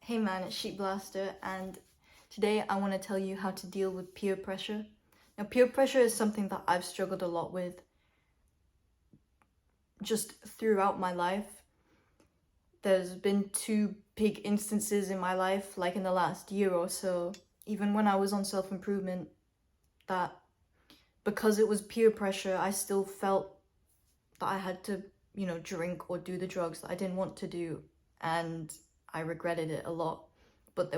Hey man, it's Sheep Blaster, and today I want to tell you how to deal with peer pressure. Now, peer pressure is something that I've struggled a lot with just throughout my life. There's been two big instances in my life, like in the last year or so, even when I was on self-improvement, that because it was peer pressure, I still felt that I had to, drink or do the drugs that I didn't want to do, and I regretted it a lot. But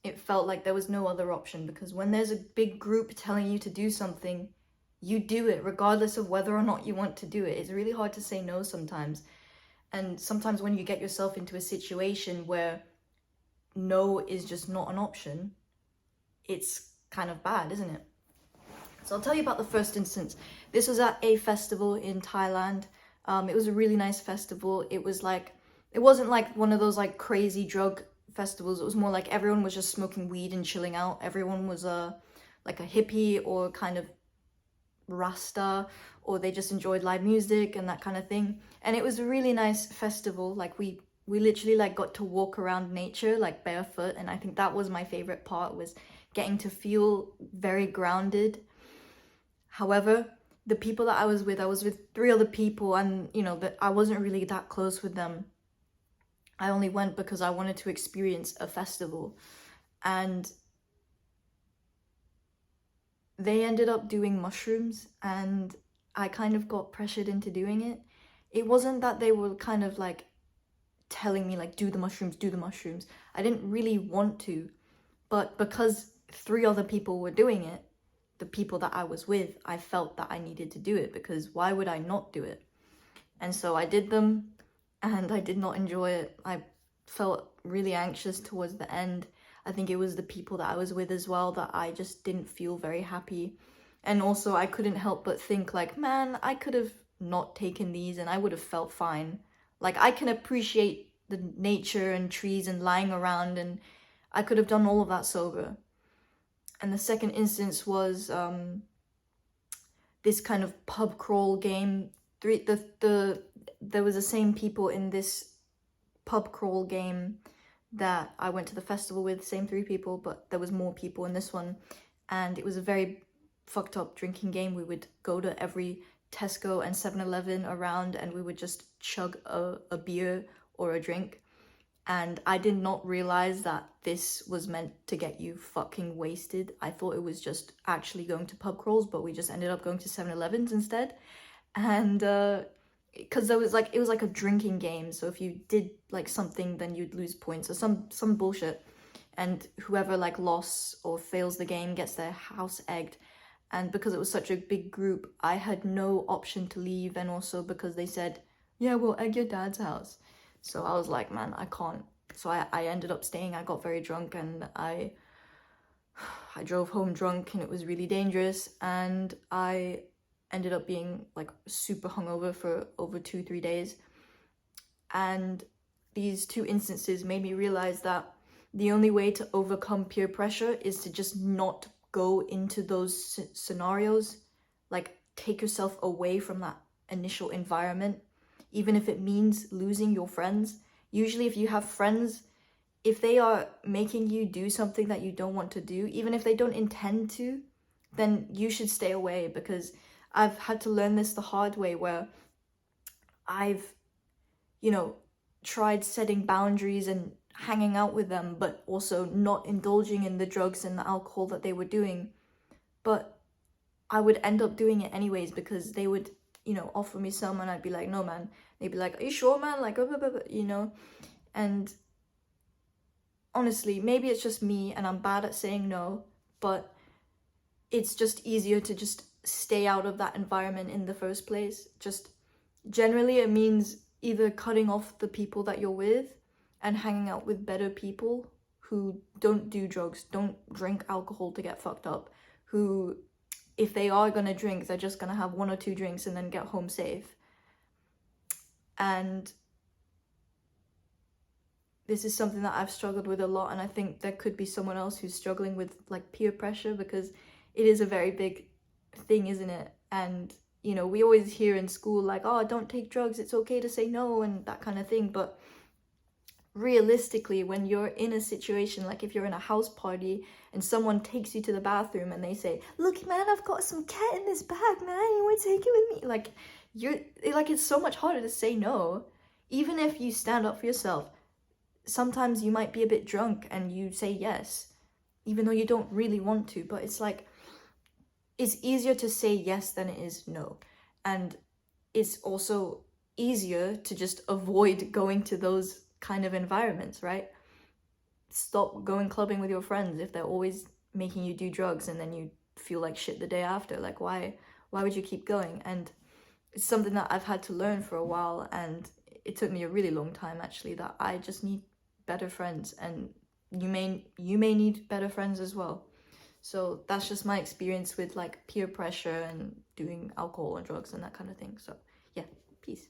it felt like there was no other option, because when there's a big group telling you to do something, you do it regardless of whether or not you want to do it. It's really hard to say no sometimes. And sometimes when you get yourself into a situation where no is just not an option, it's kind of bad, isn't it? So I'll tell you about the first instance. This was at a festival in Thailand. It was a really nice festival. It wasn't like one of those like crazy drug festivals. It was more like everyone was just smoking weed and chilling out. Everyone was like a hippie or kind of Rasta, or they just enjoyed live music and that kind of thing. And it was a really nice festival. Like we literally like got to walk around nature like barefoot, and I think that was my favorite part, was getting to feel very grounded. However, the people that I was with three other people, and that I wasn't really that close with them. I only went because I wanted to experience a festival, and they ended up doing mushrooms, and I kind of got pressured into doing it. It wasn't that they were kind of like telling me like do the mushrooms, do the mushrooms. I didn't really want to, but because three other people were doing it, the people that I was with, I felt that I needed to do it, because why would I not do it? And so I did them, and I did not enjoy it. I felt really anxious towards the end. I think it was the people that I was with as well that I just didn't feel very happy. And also I couldn't help but think like, man, I could have not taken these and I would have felt fine. Like, I can appreciate the nature and trees and lying around, and I could have done all of that sober. And the second instance was this kind of pub crawl game. There was the same people in this pub crawl game that I went to the festival with, same three people, but there was more people in this one, and it was a very fucked up drinking game. We would go to every Tesco and 7-Eleven around, and we would just chug a beer or a drink. And I did not realize that this was meant to get you fucking wasted. I thought it was just actually going to pub crawls, but we just ended up going to 7-Elevens instead. And because it was like a drinking game, so if you did like something, then you'd lose points or some bullshit, and whoever like lost or fails the game gets their house egged. And because it was such a big group, I had no option to leave, and also because they said, yeah, we'll egg your dad's house. So I was like, man, I can't. So I ended up staying. I got very drunk, and I drove home drunk, and it was really dangerous, and I ended up being like super hungover for over 2-3 days. And these two instances made me realize that the only way to overcome peer pressure is to just not go into those scenarios. Like, take yourself away from that initial environment, even if it means losing your friends. Usually if you have friends, if they are making you do something that you don't want to do, even if they don't intend to, then you should stay away. Because I've had to learn this the hard way, where I've, tried setting boundaries and hanging out with them, but also not indulging in the drugs and the alcohol that they were doing. But I would end up doing it anyways, because they would, offer me some, and I'd be like, no, man. They'd be like, are you sure, man? Like, blah, blah, blah, And honestly, maybe it's just me and I'm bad at saying no, but it's just easier to just stay out of that environment in the first place. Just generally, it means either cutting off the people that you're with and hanging out with better people who don't do drugs, don't drink alcohol to get fucked up, who, if they are gonna drink, they're just gonna have 1 or 2 drinks and then get home safe. And this is something that I've struggled with a lot, and I think there could be someone else who's struggling with like peer pressure, because it is a very big thing, isn't it? And we always hear in school like, oh, don't take drugs, it's okay to say no, and that kind of thing. But realistically, when you're in a situation, like if you're in a house party and someone takes you to the bathroom and they say, look man, I've got some cat in this bag, man, you want to take it with me? Like, it's so much harder to say no. Even if you stand up for yourself, sometimes you might be a bit drunk and you say yes, even though you don't really want to. But it's like, it's easier to say yes than it is no. And it's also easier to just avoid going to those kind of environments, right? Stop going clubbing with your friends if they're always making you do drugs and then you feel like shit the day after. Like, why would you keep going? And it's something that I've had to learn for a while, and it took me a really long time actually, that I just need better friends, and you may need better friends as well. So that's just my experience with like peer pressure and doing alcohol and drugs and that kind of thing. So yeah, peace.